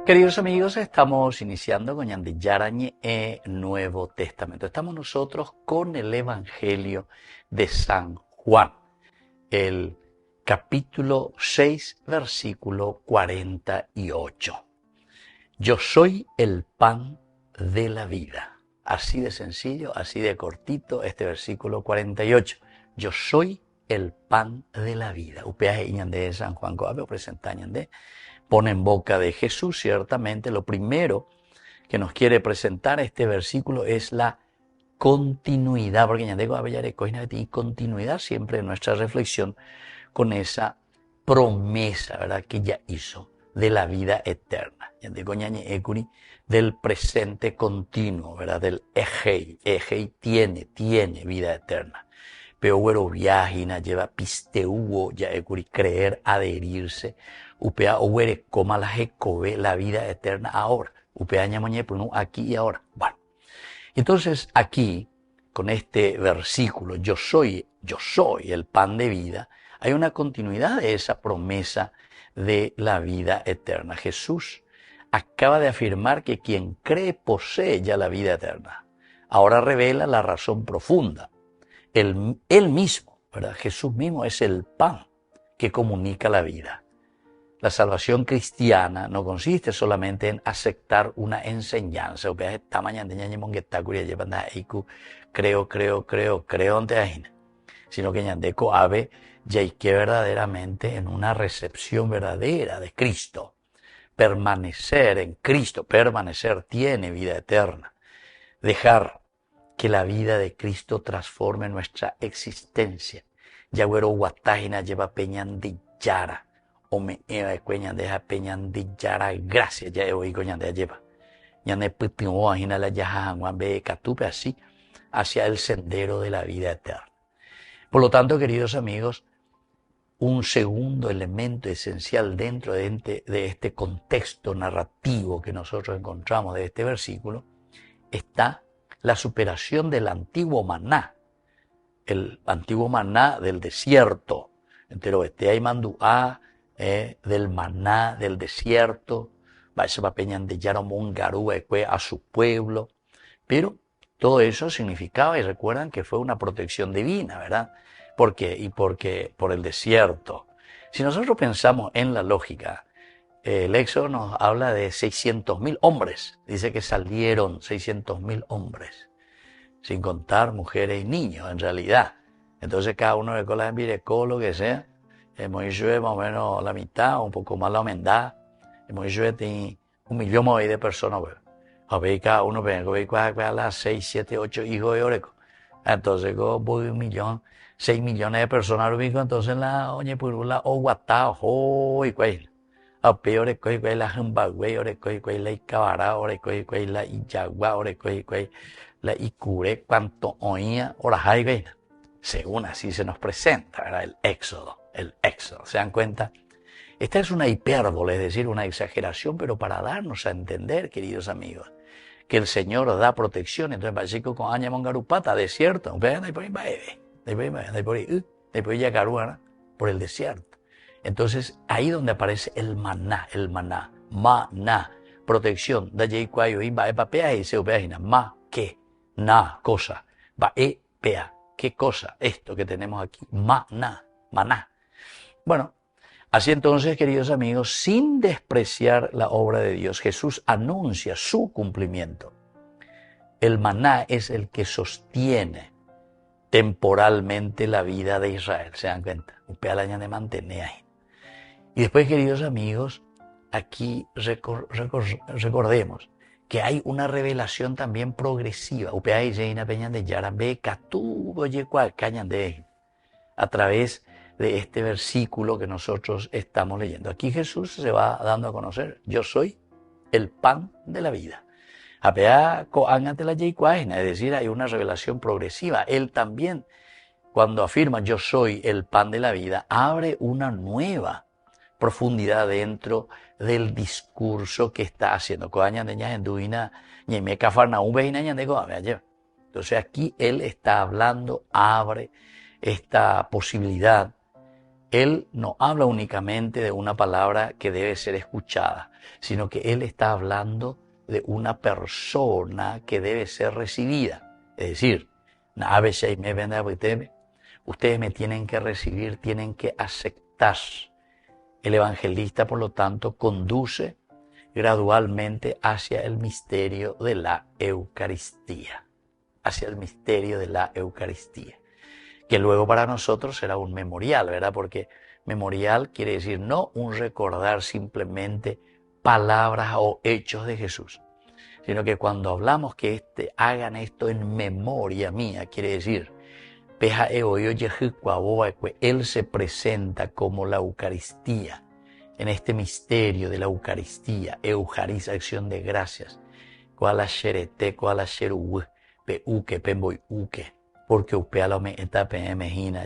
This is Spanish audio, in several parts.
Queridos amigos, estamos iniciando con Yarañe Nuevo Testamento. Estamos nosotros con el Evangelio de San Juan, el capítulo 6, versículo 48. Yo soy el pan de la vida. Así de sencillo, así de cortito, este versículo 48. Yo soy el pan de la vida. Upeaje de San Juan Coabe presentañan de pone en boca de Jesús. Ciertamente lo primero que nos quiere presentar este versículo es la continuidad, porque y continuidad siempre en nuestra reflexión con esa promesa, ¿verdad?, que ya hizo de la vida eterna, del presente continuo, ¿verdad?, del Egei tiene vida eterna. Pero bueno, viajina lleva pisteuo, ya creer, adherirse, upea oere coma la jecobe, la vida eterna ahora, upea ñamañe aquí y ahora. Bueno, entonces aquí, con este versículo, yo soy el pan de vida, hay una continuidad de esa promesa de la vida eterna. Jesús acaba de afirmar que quien cree posee ya la vida eterna. Ahora revela la razón profunda. Él mismo, ¿verdad? Jesús mismo es el pan que comunica la vida. La salvación cristiana no consiste solamente en aceptar una enseñanza. Creo, sino que ñandeco ave ya que verdaderamente en una recepción verdadera de Cristo. Permanecer en Cristo, permanecer tiene vida eterna. Dejar que la vida de Cristo transforme nuestra existencia. Yagüero guatágina lleva peñandillara. O me eva cueñan deja peñandillara. Gracias, ya oí coñan de lleva. Ñane putimo ajina la yajan be catupe así hacia el sendero de la vida eterna. Por lo tanto, queridos amigos, un segundo elemento esencial dentro de este contexto narrativo que nosotros encontramos de este versículo está la superación del antiguo maná, el antiguo maná del desierto, entero este manduá, del maná del desierto, a su pueblo, pero todo eso significaba, y recuerdan que fue una protección divina, ¿verdad? ¿Por qué? Porque por el desierto. Si nosotros pensamos en la lógica, el Éxodo nos habla de 600.000 hombres. Dice que salieron 600.000 hombres, sin contar mujeres y niños, en realidad. Entonces cada uno de cola envirecó, lo que sea. Moisés más o menos la mitad, un poco más la humedad. Moisés tiene 1.000.000 de personas. A ver, cada uno a las 6, 7, 8 hijos de Oreco. Entonces, como 6 millones de personas, entonces la oñe purula o guatá, o y cuál. A peor que la Zimbabue, que la Icabara, que la Iyagua, que la Icure, cuanto oía, orajay, según así se nos presenta, ¿verdad? El Éxodo. ¿Se dan cuenta? Esta es una hipérbole, es decir, una exageración, pero para darnos a entender, queridos amigos, que el Señor da protección. Entonces, básico con Aña Mongarupata, desierto, por el desierto. Entonces, ahí donde aparece el maná, maná, protección, da jay cuayo, va epapea y se upeagina, ¿qué? Cosa, va pea, ¿qué cosa? Esto que tenemos aquí, maná. Bueno, así entonces, queridos amigos, sin despreciar la obra de Dios, Jesús anuncia su cumplimiento. El maná es el que sostiene temporalmente la vida de Israel, ¿se dan cuenta? De mantener ahí. Y después, queridos amigos, aquí recordemos que hay una revelación también progresiva. A través de este versículo que nosotros estamos leyendo. Aquí Jesús se va dando a conocer: yo soy el pan de la vida. Es decir, hay una revelación progresiva. Él también, cuando afirma yo soy el pan de la vida, abre una nueva profundidad dentro del discurso que está haciendo. Entonces aquí él está hablando, abre esta posibilidad Él no habla únicamente de una palabra que debe ser escuchada, sino que Él está hablando de una persona que debe ser recibida. Es decir, ustedes me tienen que recibir, tienen que aceptar. El evangelista, por lo tanto, conduce gradualmente hacia el misterio de la Eucaristía, hacia el misterio de la Eucaristía, que luego para nosotros será un memorial, ¿verdad? Porque memorial quiere decir no un recordar simplemente palabras o hechos de Jesús, sino que cuando hablamos que hagan esto en memoria mía, quiere decir, Él se presenta como la Eucaristía, en este misterio de la Eucaristía, Eujaris, acción de gracias, porque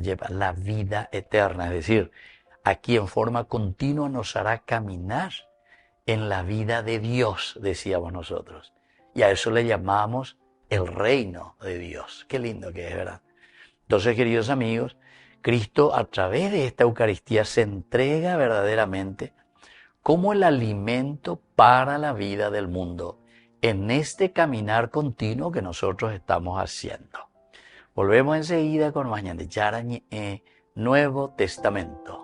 lleva la vida eterna, es decir, aquí en forma continua nos hará caminar en la vida de Dios, decíamos nosotros. Y a eso le llamamos el reino de Dios. Qué lindo que es, ¿verdad? Entonces, queridos amigos, Cristo a través de esta Eucaristía se entrega verdaderamente como el alimento para la vida del mundo en este caminar continuo que nosotros estamos haciendo. Volvemos enseguida con Mañana de Yarañe, Nuevo Testamento.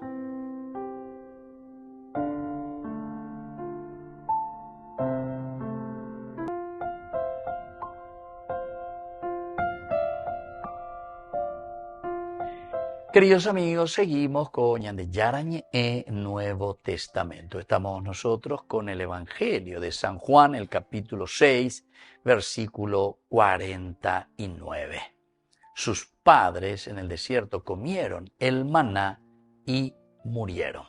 Queridos amigos, seguimos con Yarañe, Nuevo Testamento. Estamos nosotros con el Evangelio de San Juan, el capítulo 6, versículo 49. Sus padres en el desierto comieron el maná y murieron.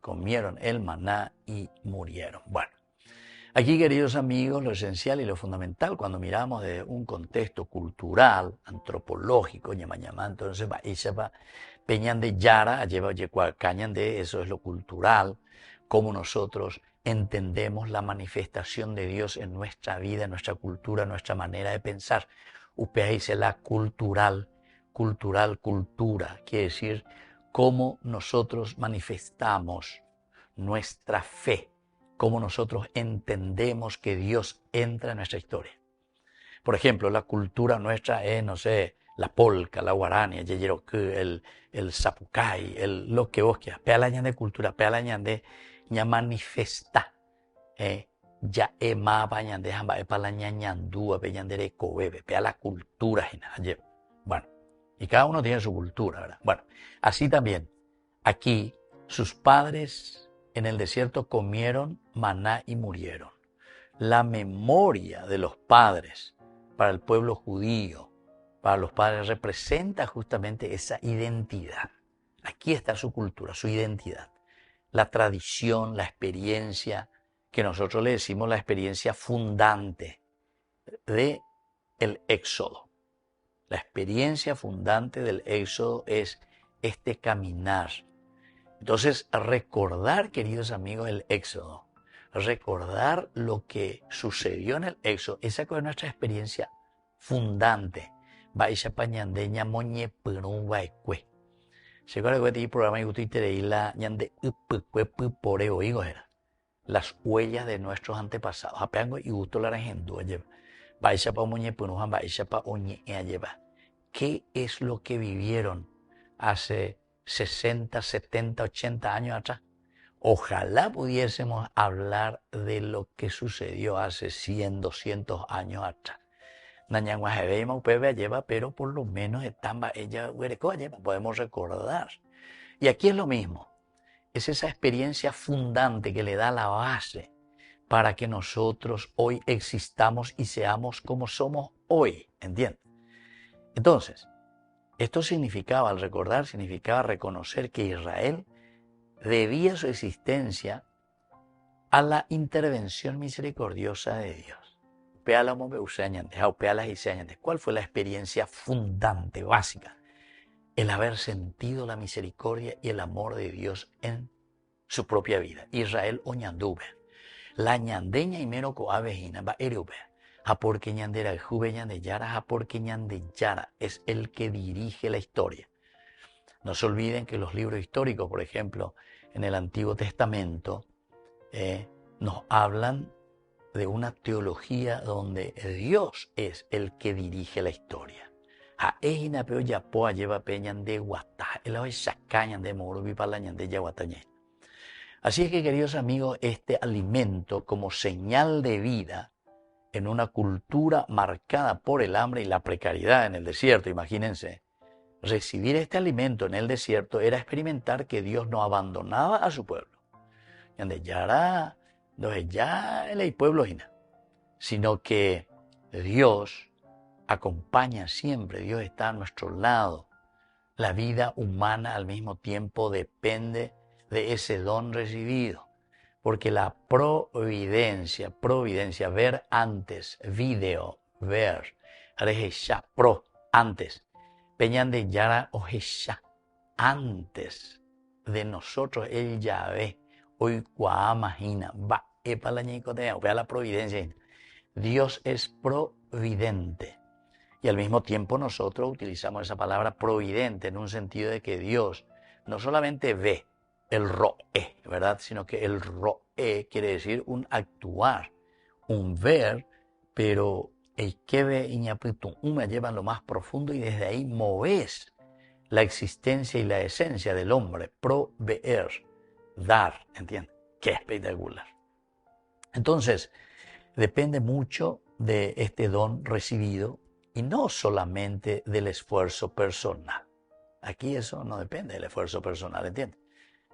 Comieron el maná y murieron. Bueno, aquí, queridos amigos, lo esencial y lo fundamental cuando miramos de un contexto cultural, antropológico, entonces peñan de yara, cañan de eso es lo cultural, cómo nosotros entendemos la manifestación de Dios en nuestra vida, en nuestra cultura, en nuestra manera de pensar. Upea dice la cultura, quiere decir cómo nosotros manifestamos nuestra fe, cómo nosotros entendemos que Dios entra en nuestra historia. Por ejemplo, la cultura nuestra es, no sé, la polca, la guarania, el zapucay, lo que vos quieras. Pealañan de cultura, pealañan de ya manifesta. Ya ema pañan de jamba palaña ñandúa peñan de cobebe, pea la cultura. Bueno, y cada uno tiene su cultura, ¿verdad? Bueno, así también, aquí sus padres en el desierto comieron maná y murieron. La memoria de los padres para el pueblo judío, para los padres, representa justamente esa identidad. Aquí está su cultura, su identidad. La tradición, la experiencia, que nosotros le decimos la experiencia fundante del Éxodo. La experiencia fundante del Éxodo es este caminar. Entonces, recordar, queridos amigos, el Éxodo, recordar lo que sucedió en el Éxodo, esa es nuestra experiencia fundante. Se acuerda que el programa las huellas de nuestros antepasados. ¿Qué es lo que vivieron hace 60, 70, 80 años atrás? Ojalá pudiésemos hablar de lo que sucedió hace 100, 200 años atrás. Pero por lo menos podemos recordar. Y aquí es lo mismo. Es esa experiencia fundante que le da la base para que nosotros hoy existamos y seamos como somos hoy, ¿entiendes? Entonces, esto significaba, al recordar, significaba reconocer que Israel debía su existencia a la intervención misericordiosa de Dios. ¿Cuál fue la experiencia fundante, básica? El haber sentido la misericordia y el amor de Dios en su propia vida. Israel oñandube. La ñandeña y mero coavejina va erube. A porque ñandera jube ñandeyara, a porque ñandeyara es el que dirige la historia. No se olviden que los libros históricos, por ejemplo, en el Antiguo Testamento, nos hablan de una teología donde Dios es el que dirige la historia. Así es que, queridos amigos, este alimento como señal de vida en una cultura marcada por el hambre y la precariedad en el desierto, imagínense, recibir este alimento en el desierto era experimentar que Dios no abandonaba a su pueblo. Ya el pueblo, sino que Dios acompaña siempre, Dios está a nuestro lado. La vida humana al mismo tiempo depende de ese don recibido, porque la providencia, ver antes, video, ver, rejesha, antes, peñan de yara ojesha, antes de nosotros el Yahvé, hoy imagina, va, vea la providencia. Dios es providente. Y al mismo tiempo nosotros utilizamos esa palabra providente en un sentido de que Dios no solamente ve el roe, ¿verdad? Sino que el roe quiere decir un actuar, un ver, pero el que ve iñapitum me lleva en lo más profundo y desde ahí moves la existencia y la esencia del hombre, proveer, dar, ¿entiendes? Qué espectacular. Entonces, depende mucho de este don recibido y no solamente del esfuerzo personal. Aquí eso no depende del esfuerzo personal, ¿entiendes?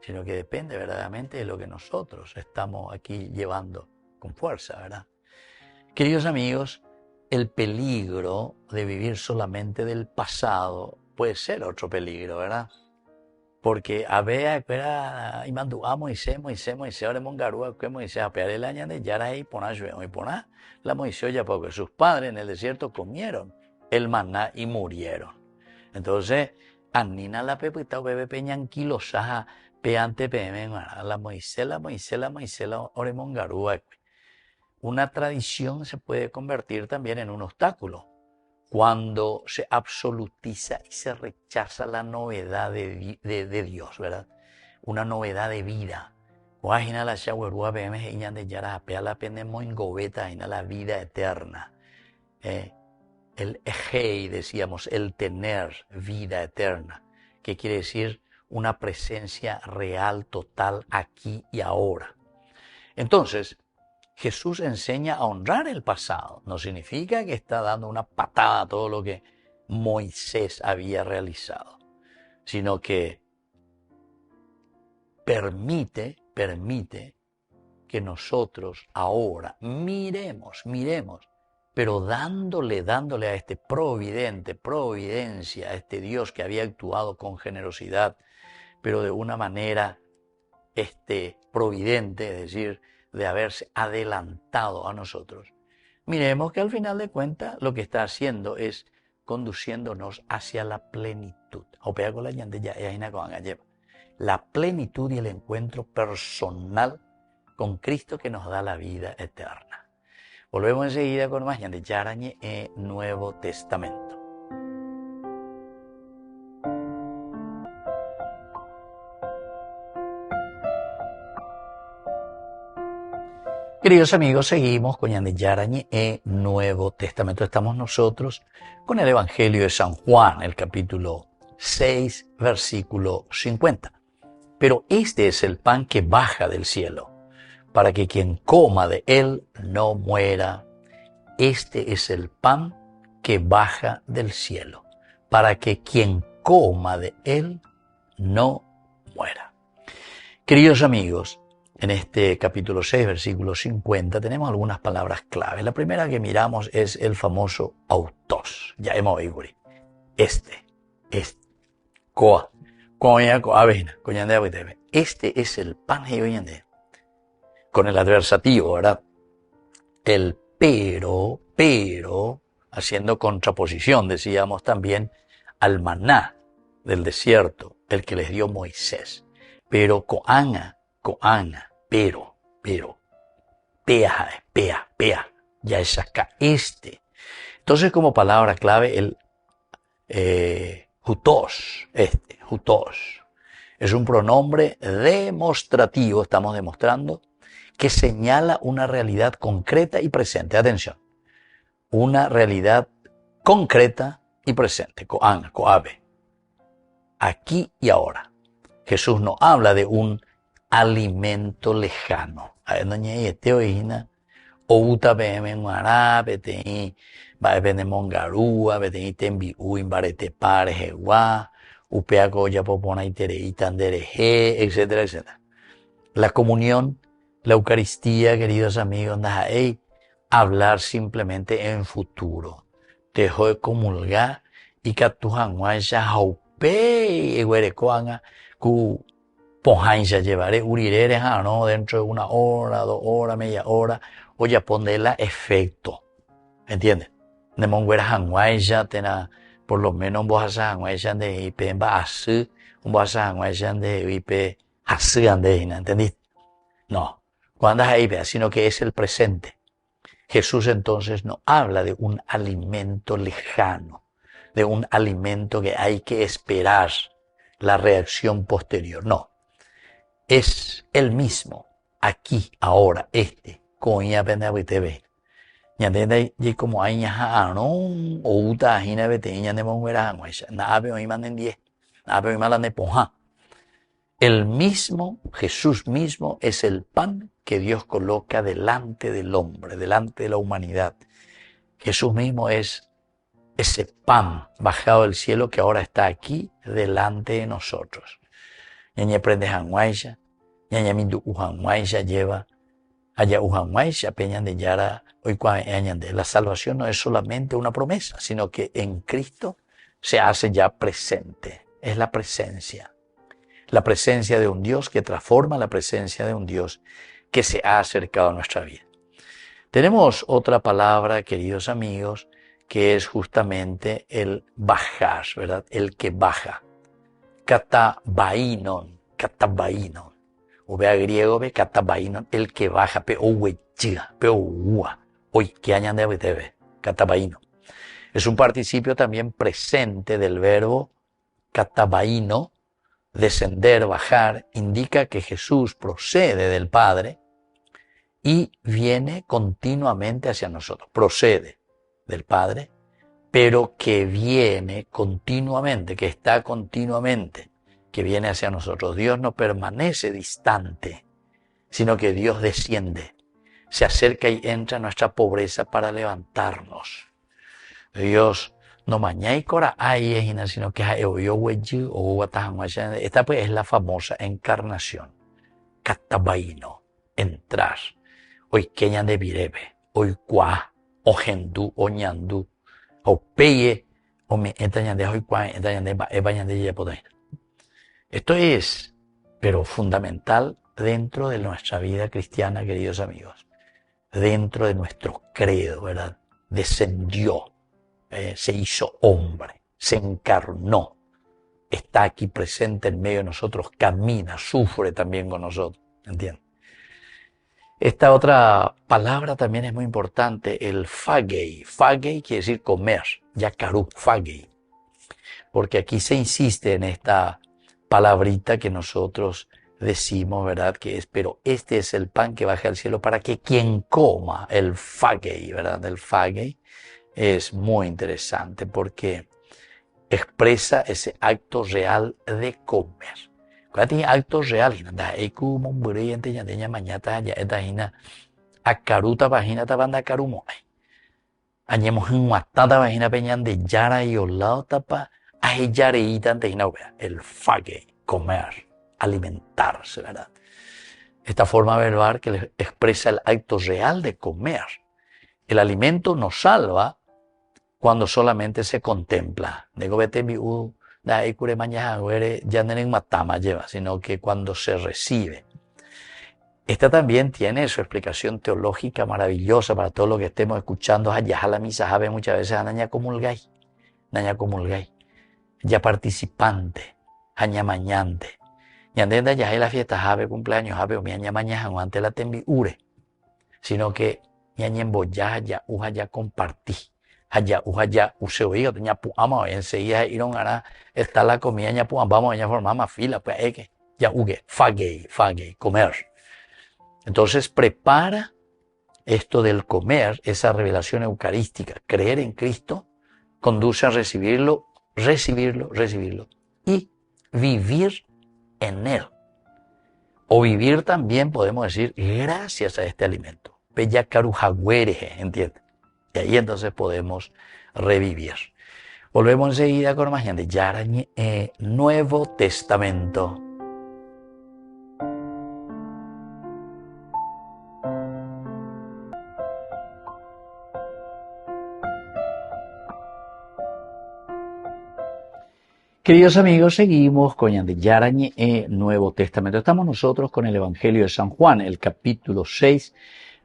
Sino que depende verdaderamente de lo que nosotros estamos aquí llevando con fuerza, ¿verdad? Queridos amigos, el peligro de vivir solamente del pasado puede ser otro peligro, ¿verdad? Porque a ver, y manduá Moisés, ahora mongarúa, que Moisés apear el año de yara y poná y poná la Moisés ya porque sus padres en el desierto comieron el maná y murieron. Entonces, anina la pepita bebé peñan kilosaja peante pm la Moisés, ore mongarúa. Una tradición se puede convertir también en un obstáculo cuando se absolutiza y se rechaza la novedad de Dios, ¿verdad? Una novedad de vida. La vida eterna. El ejei, decíamos, el tener vida eterna, que quiere decir una presencia real, total, aquí y ahora. Entonces, Jesús enseña a honrar el pasado. No significa que está dando una patada a todo lo que Moisés había realizado, sino que permite que nosotros ahora miremos, pero dándole a este providencia, a este Dios que había actuado con generosidad, pero de una manera providente, es decir, de haberse adelantado a nosotros. Miremos que al final de cuentas lo que está haciendo es conduciéndonos hacia la plenitud. La plenitud y el encuentro personal con Cristo que nos da la vida eterna. Volvemos enseguida con más de Yarañe Nuevo Testamento. Queridos amigos, seguimos con Yande Yarañe Nuevo Testamento. Estamos nosotros con el Evangelio de San Juan, el capítulo 6, versículo 50. Pero este es el pan que baja del cielo, para que quien coma de él no muera. Este es el pan que baja del cielo, para que quien coma de él no muera. Queridos amigos, en este capítulo 6, versículo 50, tenemos algunas palabras claves. La primera que miramos es el famoso autos. Ya hemos oído. Coa. Este es el pan con el adversativo, ¿verdad? El pero, haciendo contraposición, decíamos también, al maná del desierto, el que les dio Moisés. Pero coana, pero, pea, ya es acá, Entonces, como palabra clave, el Hutos, hutos. Es un pronombre demostrativo, estamos demostrando, que señala una realidad concreta y presente. Atención, una realidad concreta y presente, coabe, aquí y ahora. Jesús no habla de un alimento lejano. Outa beme muara, betei, va bene mongarúa, betei tembi uin barete pare jeguá, upea goya popona itereita andereje, etcétera, etcétera. La comunión, la Eucaristía, queridos amigos, hablar simplemente en futuro. Dejo de comulgar y que tu hanguaya jaupe eguerecoanga ku pojainja llevaré urirere no dentro de 1 hora, 2 horas, media hora, o ya ponerla efecto. ¿Entiendes? Nemonguera hanguaya tena por lo menos un bohasa hanguaya de ipe en baasü, un bohasa hanguaya de ipe hasü andejina, ¿entendiste? No, cuando es ahí, sino que es el presente. Jesús entonces no habla de un alimento lejano, de un alimento que hay que esperar la reacción posterior. No, es el mismo, aquí, ahora, coña pena TV. Ñandenda y como hay ñaja anon o uta ajina vete ñande monguera hanguesha, na abe oima nendie, na abe oima la nepoja. El mismo, Jesús mismo, es el pan que Dios coloca delante del hombre, delante de la humanidad. Jesús mismo es ese pan bajado del cielo que ahora está aquí delante de nosotros. Ñañe prende hanguaisha, ñañe mindu uhanguaisha lleva, allá uhanguaisha peñan de yara, hoy de. La salvación no es solamente una promesa, sino que en Cristo se hace ya presente, es la presencia. La presencia de un Dios que transforma, la presencia de un Dios que se ha acercado a nuestra vida. Tenemos otra palabra, queridos amigos, que es justamente el bajar, ¿verdad? El que baja. Katabainon. O vea griego, ve katabainon, el que baja, peowechiga, peoua. Hoy, que añan de TV, katabaino. Es un participio también presente del verbo katabaino. Descender, bajar, indica que Jesús procede del Padre y viene continuamente hacia nosotros. Procede del Padre, pero que viene continuamente, que está continuamente, que viene hacia nosotros. Dios no permanece distante, sino que Dios desciende, se acerca y entra en nuestra pobreza para levantarnos. Dios no mañay cora ay sino que esta pues es la famosa encarnación. Katabaino, entrar. Hoy keñan de virebe, hoy cuá, o gendú, o ñandú, o peye, o me entrañan de hoy cuá, entrañan de bañan de yepodaina. Esto es, pero fundamental dentro de nuestra vida cristiana, queridos amigos. Dentro de nuestro credo, ¿verdad? Descendió. Se hizo hombre, se encarnó, está aquí presente en medio de nosotros, camina, sufre también con nosotros, ¿entiendes? Esta otra palabra también es muy importante, el fagei. Fagei quiere decir comer, yacarú, fagei. Porque aquí se insiste en esta palabrita que nosotros decimos, ¿verdad? Que es, pero este es el pan que baja al cielo para que quien coma, el fagei, ¿verdad? El fagei es muy interesante porque expresa ese acto real de comer. Cuando tiene acto real, akaruta vagina tabanda karumo. Añemos en matata vagina peñan de yara y olao tapa a yareita ante el fague, comer, alimentarse, ¿verdad? Esta forma verbal que expresa el acto real de comer. El alimento nos salva cuando solamente se contempla. Sino que cuando se recibe. Esta también tiene su explicación teológica maravillosa para todo lo que estemos escuchando. Allá la misa sabe muchas veces naña comulgay, ya participante, aña mañante. Ñandenda ya la fiesta sabe cumpleaños, sabe o mi aña mañana ante la tembi ure, sino que ñaña embollá ya uja ya compartí. allá, use oiga, tenía puama, enseguida iron hará, está la comida, ya vamos a formar más fila, pues que ya uge, fague, comer. Entonces prepara esto del comer, esa revelación eucarística, creer en Cristo, conduce a recibirlo y vivir en Él. O vivir también, podemos decir, gracias a este alimento. Bella carujaguereje, ¿entiendes? Y ahí entonces podemos revivir. Volvemos enseguida con más de Yarañe, Nuevo Testamento. Queridos amigos, seguimos con Yarañe, Nuevo Testamento. Estamos nosotros con el Evangelio de San Juan, el capítulo 6,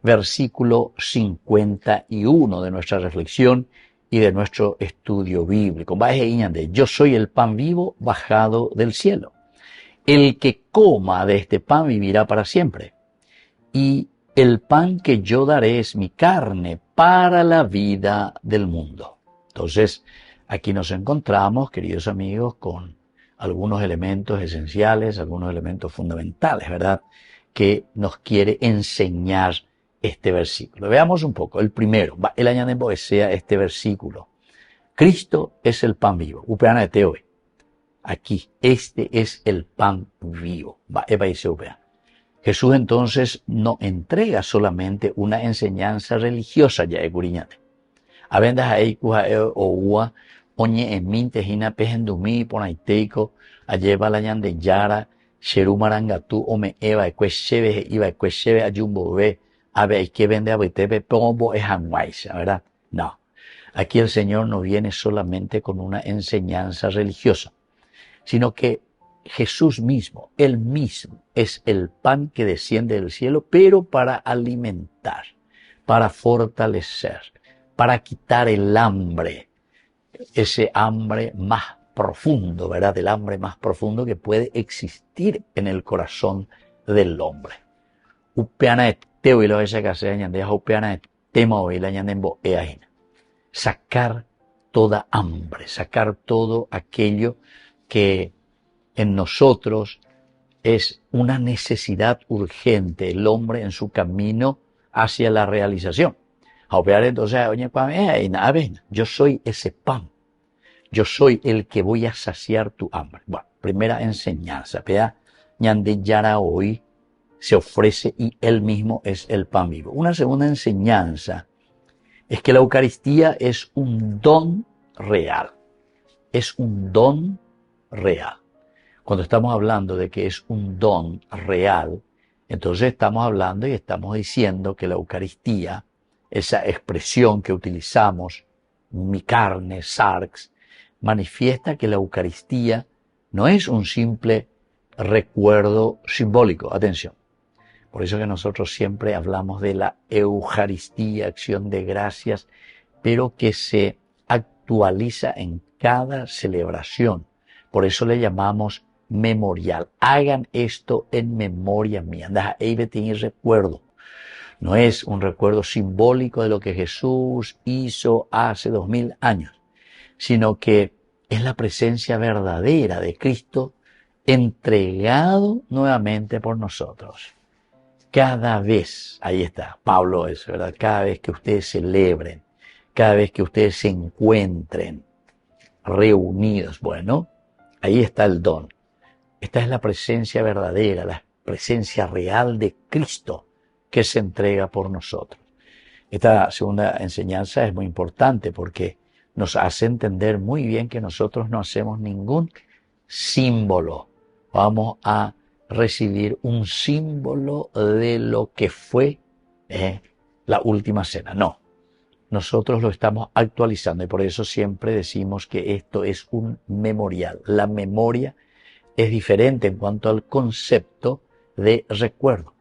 versículo 51 de nuestra reflexión y de nuestro estudio bíblico. Yo soy el pan vivo bajado del cielo. El que coma de este pan vivirá para siempre. Y el pan que yo daré es mi carne para la vida del mundo. Entonces, aquí nos encontramos, queridos amigos, con algunos elementos esenciales, algunos elementos fundamentales, ¿verdad?, que nos quiere enseñar este versículo. Veamos un poco. El primero, el añadembo sea este versículo. Cristo es el pan vivo. Upeana de Teoe. Aquí, este es el pan vivo. Jesús entonces no entrega solamente una enseñanza religiosa ya de Curiñate. Avendas ahí o ua oñe en minte hina pejendumi ponaiteiko alleva la de Yara sherumarangatu ome eva ecuesheve iba ecuesheve ayumbobe ave hay que vende abitepe pombo es hanguaisa, ¿verdad? No. Aquí el Señor no viene solamente con una enseñanza religiosa, sino que Jesús mismo, Él mismo, es el pan que desciende del cielo, pero para alimentar, para fortalecer, para quitar el hambre, ese hambre más profundo, ¿verdad? El hambre más profundo que puede existir en el corazón del hombre. Sacar toda hambre, sacar todo aquello que en nosotros es una necesidad urgente, el hombre en su camino hacia la realización. Entonces, yo soy ese pan, yo soy el que voy a saciar tu hambre. Bueno, primera enseñanza, Ñande Yara hoy se ofrece y él mismo es el pan vivo. Una segunda enseñanza es que la Eucaristía es un don real, es un don real. Cuando estamos hablando de que es un don real, entonces estamos hablando y estamos diciendo que la Eucaristía, esa expresión que utilizamos, mi carne, sarx, manifiesta que la Eucaristía no es un simple recuerdo simbólico. Atención. Por eso que nosotros siempre hablamos de la Eucaristía, acción de gracias, pero que se actualiza en cada celebración. Por eso le llamamos memorial. Hagan esto en memoria mía. Ahí tiene recuerdo. No es un recuerdo simbólico de lo que Jesús hizo hace 2000 años, sino que es la presencia verdadera de Cristo entregado nuevamente por nosotros. Cada vez, ahí está, Pablo es, ¿verdad? Cada vez que ustedes celebren, cada vez que ustedes se encuentren reunidos, bueno, ahí está el don. Esta es la presencia verdadera, la presencia real de Cristo que se entrega por nosotros. Esta segunda enseñanza es muy importante porque nos hace entender muy bien que nosotros no hacemos ningún símbolo. Vamos a recibir un símbolo de lo que fue la última cena. No, nosotros lo estamos actualizando y por eso siempre decimos que esto es un memorial. La memoria es diferente en cuanto al concepto de recuerdo.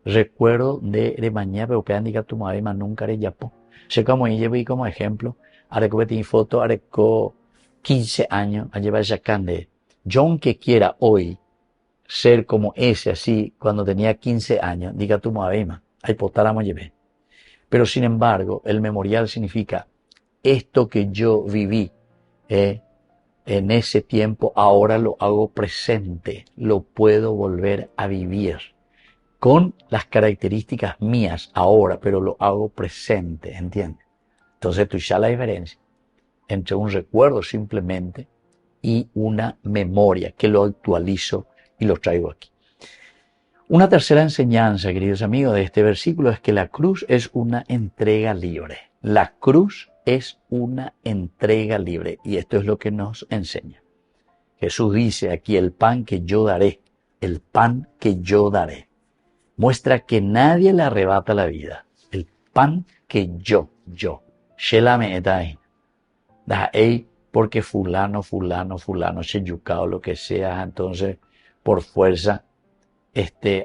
Recuerdo de mañana, pero que diga tu madre, nunca haré yapo. Sé como yo vi como ejemplo, areco betí foto, areco 15 años, a llevar esa cande. Yo aunque quiera hoy ser como ese así, cuando tenía 15 años, diga tu madre, ahí potáramos llevé. Pero sin embargo, el memorial significa esto que yo viví en ese tiempo, ahora lo hago presente, lo puedo volver a vivir con las características mías ahora, pero lo hago presente, ¿entiendes? Entonces tú ya la diferencia entre un recuerdo simplemente y una memoria que lo actualizo y lo traigo aquí. Una tercera enseñanza, queridos amigos, de este versículo es que la cruz es una entrega libre. La cruz es una entrega libre y esto es lo que nos enseña. Jesús dice aquí, el pan que yo daré, el pan que yo daré. Muestra que nadie le arrebata la vida. El pan que yo, Shelame etai. Porque fulano, cheyucao, lo que sea, entonces por fuerza,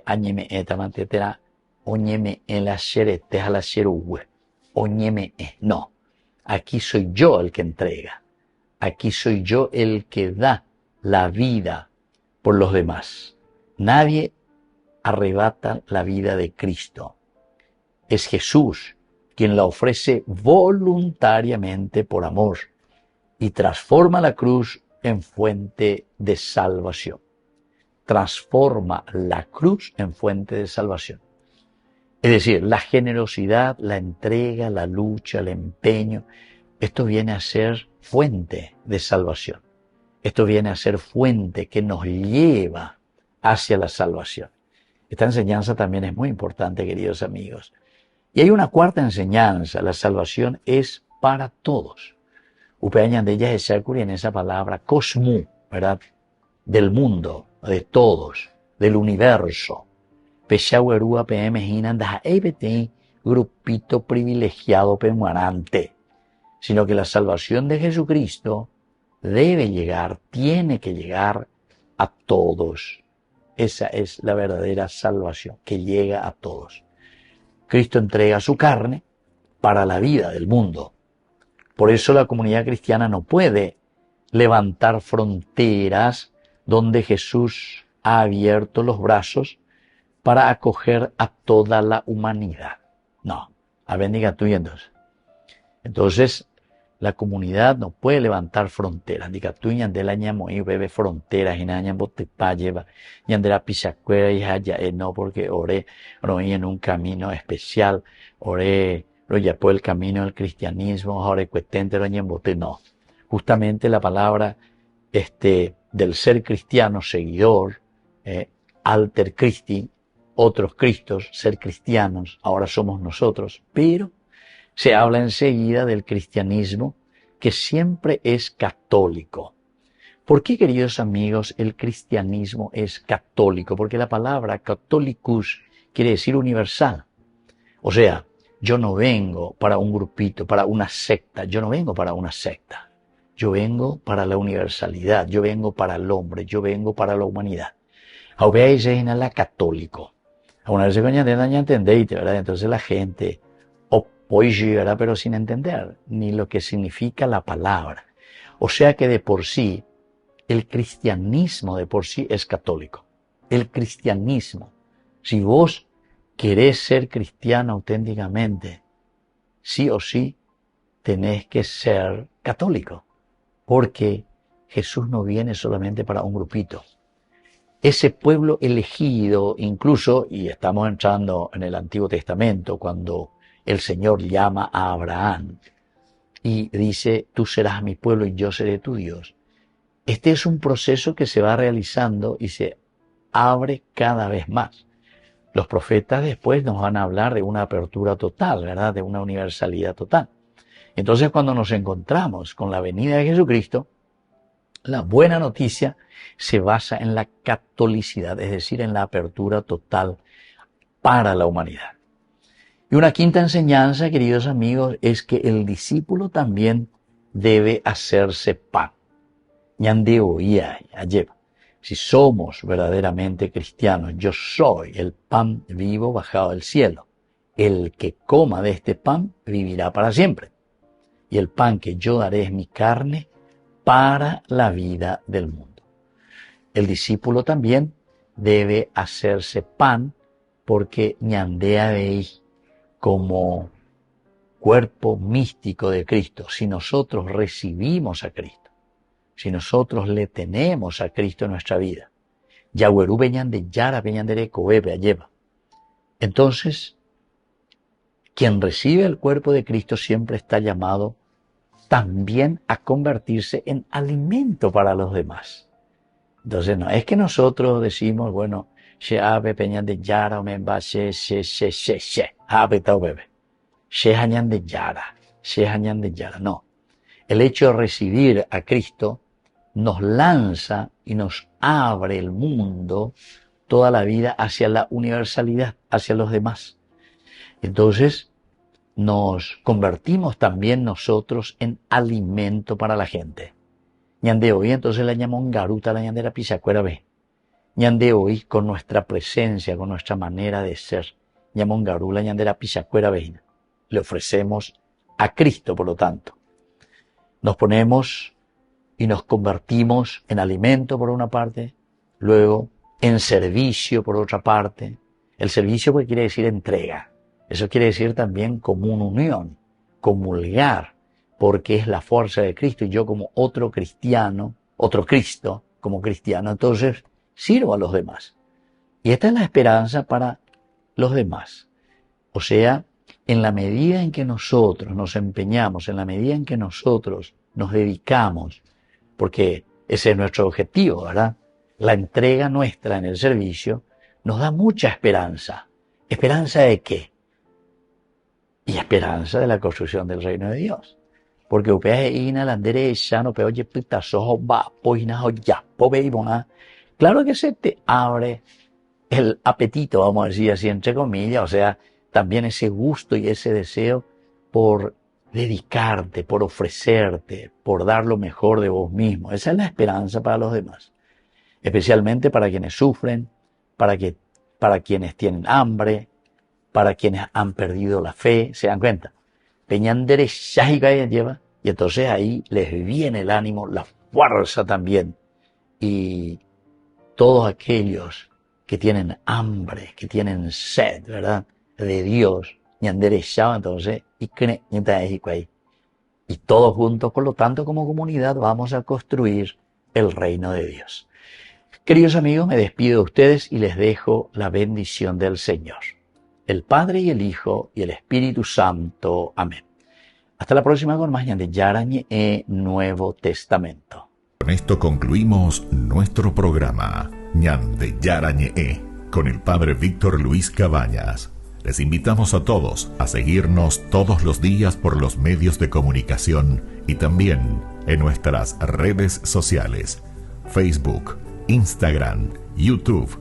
añeme eta mantetera, oñeme en la sherete a la sheruwe, oñeme no. Aquí soy yo el que entrega. Aquí soy yo el que da la vida por los demás. Nadie arrebata la vida de Cristo. Es Jesús quien la ofrece voluntariamente por amor y transforma la cruz en fuente de salvación. Transforma la cruz en fuente de salvación. Es decir, la generosidad, la entrega, la lucha, el empeño, esto viene a ser fuente de salvación. Esto viene a ser fuente que nos lleva hacia la salvación. Esta enseñanza también es muy importante, queridos amigos. Y hay una cuarta enseñanza, la salvación es para todos. Upeañan de ella es en esa palabra cosmu, ¿verdad? Del mundo, de todos, del universo. Peshawerua PM Hinanda EBT, grupito privilegiado pemuarante. Sino que la salvación de Jesucristo debe llegar, tiene que llegar a todos. Esa es la verdadera salvación, que llega a todos. Cristo entrega su carne para la vida del mundo. Por eso la comunidad cristiana no puede levantar fronteras donde Jesús ha abierto los brazos para acoger a toda la humanidad. No, a bendiga tú y entonces la comunidad no puede levantar fronteras. Diga tú y andela ñamo y bebe fronteras y nada ñambo te pa lleva y andela pisacuera y haya no porque oré en un camino especial, oré lo ya por el camino del cristianismo, ahora cuetente lo ñambote no. Justamente la palabra del ser cristiano, seguidor, alter Christi, otros Cristos, ser cristianos, ahora somos nosotros, pero se habla enseguida del cristianismo que siempre es católico. ¿Por qué, queridos amigos, el cristianismo es católico? Porque la palabra catholicus quiere decir universal. O sea, yo no vengo para un grupito, para una secta, yo no vengo para una secta. Yo vengo para la universalidad, yo vengo para el hombre, yo vengo para la humanidad. Ahora es la católico. A una vez se coña entendéis, ¿verdad? Entonces la gente oye, ¿verdad? Pero sin entender ni lo que significa la palabra. O sea que de por sí, el cristianismo de por sí es católico. El cristianismo. Si vos querés ser cristiano auténticamente, sí o sí tenés que ser católico. Porque Jesús no viene solamente para un grupito. Ese pueblo elegido, incluso, y estamos entrando en el Antiguo Testamento, cuando el Señor llama a Abraham y dice, tú serás mi pueblo y yo seré tu Dios. Este es un proceso que se va realizando y se abre cada vez más. Los profetas después nos van a hablar de una apertura total, ¿verdad? De una universalidad total. Entonces, cuando nos encontramos con la venida de Jesucristo, la buena noticia se basa en la catolicidad, es decir, en la apertura total para la humanidad. Y una quinta enseñanza, queridos amigos, es que el discípulo también debe hacerse pan. Si somos verdaderamente cristianos, yo soy el pan vivo bajado del cielo. El que coma de este pan vivirá para siempre. Y el pan que yo daré es mi carne para la vida del mundo. El discípulo también debe hacerse pan porque ñandea veis como cuerpo místico de Cristo, si nosotros recibimos a Cristo, si nosotros le tenemos a Cristo en nuestra vida, Yahuerú veñan de Yara, veñan de Recoebe, lleva. Entonces, quien recibe el cuerpo de Cristo siempre está llamado también a convertirse en alimento para los demás. Entonces, no es que nosotros decimos, bueno, she ave peñan de Yara, o memba, she, ave tau bebe. She hañan de Yara, she hañan de Yara. No. El hecho de recibir a Cristo nos lanza y nos abre el mundo toda la vida hacia la universalidad, hacia los demás. Entonces, nos convertimos también nosotros en alimento para la gente. Ñande hoy, entonces la llamó Garuta, la ñandera Pisacuera B. Ñande hoy, con nuestra presencia, con nuestra manera de ser, llamó Garú, la ñandera Pisacuera B. Le ofrecemos a Cristo, por lo tanto. Nos ponemos y nos convertimos en alimento por una parte, luego en servicio por otra parte. El servicio pues quiere decir entrega. Eso quiere decir también común unión, comulgar, porque es la fuerza de Cristo y yo como otro cristiano, otro Cristo como cristiano, entonces sirvo a los demás. Y esta es la esperanza para los demás. O sea, en la medida en que nosotros nos empeñamos, en la medida en que nosotros nos dedicamos, porque ese es nuestro objetivo, ¿verdad? La entrega nuestra en el servicio nos da mucha esperanza. ¿Esperanza de qué? Y esperanza de la construcción del reino de Dios. Porque claro que se te abre el apetito, vamos a decir así entre comillas, o sea, también ese gusto y ese deseo por dedicarte, por ofrecerte, por dar lo mejor de vos mismo. Esa es la esperanza para los demás. Especialmente para quienes sufren, para quienes tienen hambre, para quienes han perdido la fe, ¿se dan cuenta? Peñandere Shahiga lleva, y entonces ahí les viene el ánimo, la fuerza también. Y todos aquellos que tienen hambre, que tienen sed, ¿verdad? De Dios, ñandere Shah, entonces, y todos juntos, por lo tanto, como comunidad, vamos a construir el reino de Dios. Queridos amigos, me despido de ustedes y les dejo la bendición del Señor. El Padre y el Hijo y el Espíritu Santo. Amén. Hasta la próxima con más de Yarañe Nuevo Testamento. Con esto concluimos nuestro programa Ñande Yarañe con el Padre Víctor Luis Cabañas. Les invitamos a todos a seguirnos todos los días por los medios de comunicación y también en nuestras redes sociales, Facebook, Instagram, YouTube.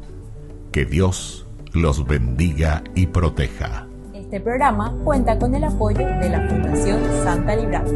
Que Dios los bendiga y proteja. Este programa cuenta con el apoyo de la Fundación Santa Librada.